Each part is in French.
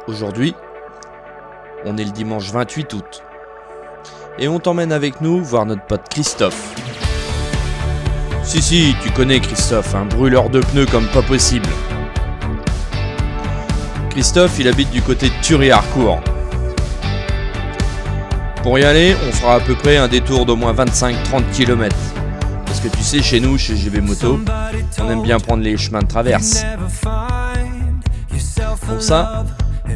Aujourd'hui, on est le dimanche 28 août. Et on t'emmène avec nous voir notre pote Christophe. Si, tu connais Christophe, un brûleur de pneus comme pas possible. Christophe, il habite du côté de Thury-Harcourt. Pour y aller, on fera à peu près un détour d'au moins 25-30 km. Parce que tu sais, chez nous, chez GB Moto, on aime bien prendre les chemins de traverse. Pour ça,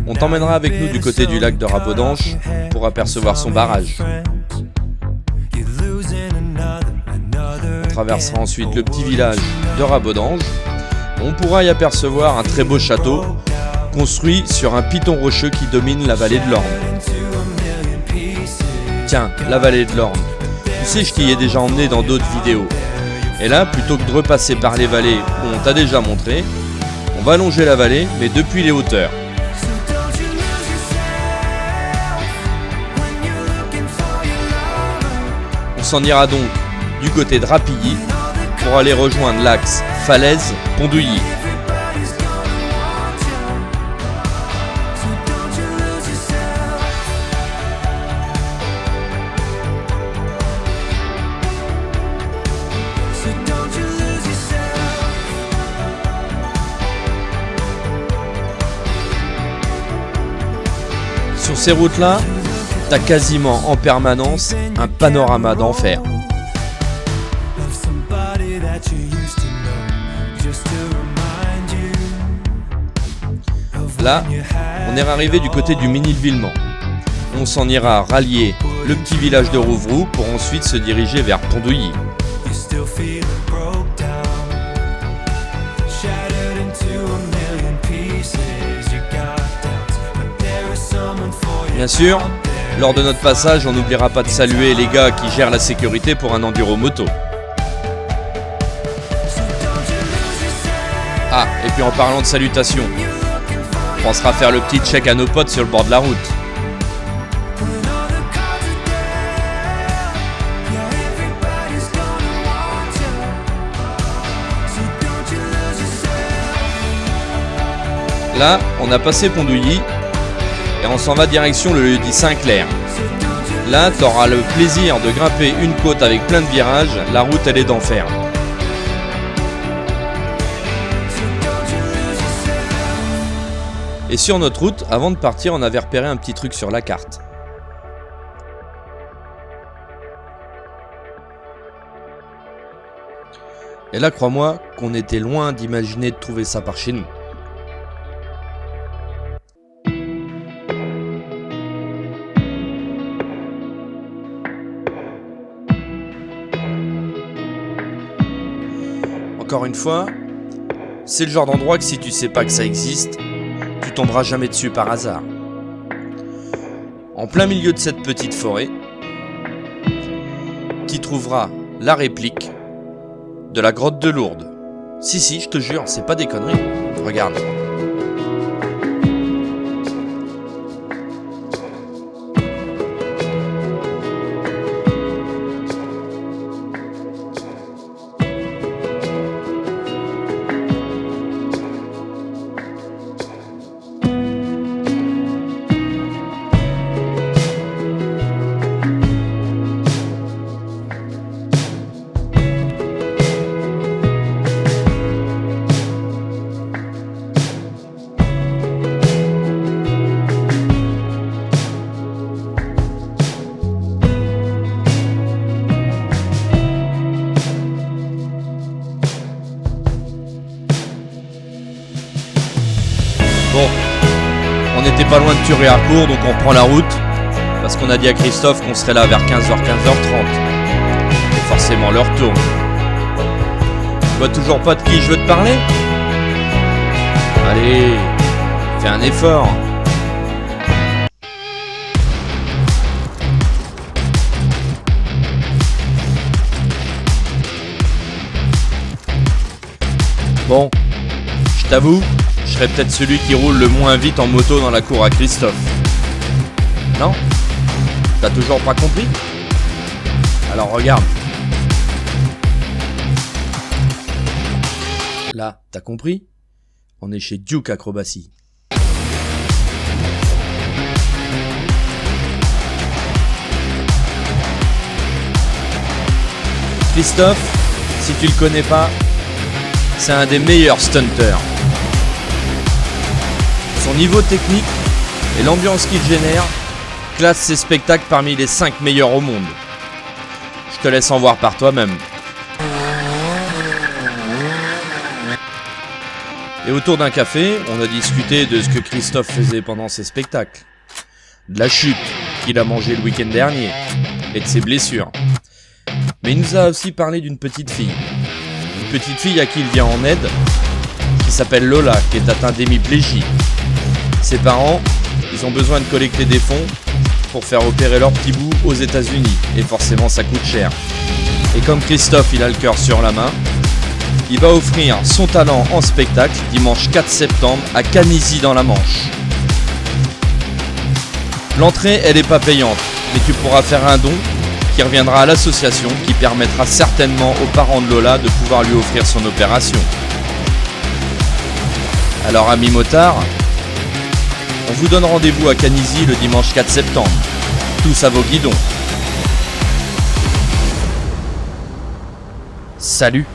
on t'emmènera avec nous du côté du lac de Rabodanche pour apercevoir son barrage. On traversera ensuite le petit village de Rabodange. On pourra y apercevoir un très beau château construit sur un piton rocheux qui domine la vallée de l'Orne. Tiens, la vallée de l'Orne. Tu sais, je t'y ai déjà emmené dans d'autres vidéos. Et là, plutôt que de repasser par les vallées où on t'a déjà montré, on va longer la vallée, mais depuis les hauteurs. On s'en ira donc du côté de Rapilly pour aller rejoindre l'axe Falaise-Pondouilly. Sur ces routes-là, t'as quasiment en permanence un panorama d'enfer. Là, on est arrivé du côté du Ménilvillemont. On s'en ira rallier le petit village de Rouvroux pour ensuite se diriger vers Pondouilly. Bien sûr, lors de notre passage, on n'oubliera pas de saluer les gars qui gèrent la sécurité pour un enduro moto. Ah, et puis en parlant de salutations, on pensera à faire le petit check à nos potes sur le bord de la route. Là, on a passé Pondouilly et on s'en va direction le lieu-dit Saint-Clair. Là, t'auras le plaisir de grimper une côte avec plein de virages. La route, elle est d'enfer. Et sur notre route, avant de partir, on avait repéré un petit truc sur la carte. Et là, crois-moi qu'on était loin d'imaginer de trouver ça par chez nous. Encore une fois, c'est le genre d'endroit que si tu sais pas que ça existe, tu tomberas jamais dessus par hasard. En plein milieu de cette petite forêt, tu trouveras la réplique de la grotte de Lourdes. Si, je te jure, c'est pas des conneries. Regarde. Bon, on n'était pas loin de Thury-Harcourt, donc on prend la route, parce qu'on a dit à Christophe qu'on serait là vers 15h30. Et forcément l'heure tourne. Tu vois toujours pas de qui je veux te parler ? Allez, fais un effort. Bon, je t'avoue, je serais peut-être celui qui roule le moins vite en moto dans la cour à Christophe. Non ? T'as toujours pas compris ? Alors regarde. Là, t'as compris ? On est chez Duke Acrobatie. Christophe, si tu le connais pas, c'est un des meilleurs stunters. Son niveau technique et l'ambiance qu'il génère classent ses spectacles parmi les 5 meilleurs au monde. Je te laisse en voir par toi-même. Et autour d'un café, on a discuté de ce que Christophe faisait pendant ses spectacles. De la chute qu'il a mangée le week-end dernier et de ses blessures. Mais il nous a aussi parlé d'une petite fille. Une petite fille à qui il vient en aide, qui s'appelle Lola, qui est atteinte d'hémiplégie. Ses parents, ils ont besoin de collecter des fonds pour faire opérer leur petit bout aux États-Unis. Et forcément, ça coûte cher. Et comme Christophe, il a le cœur sur la main, il va offrir son talent en spectacle dimanche 4 septembre à Canizy dans la Manche. L'entrée, elle n'est pas payante, mais tu pourras faire un don qui reviendra à l'association, qui permettra certainement aux parents de Lola de pouvoir lui offrir son opération. Alors amis motards, on vous donne rendez-vous à Canizy le dimanche 4 septembre. Tous à vos guidons. Salut!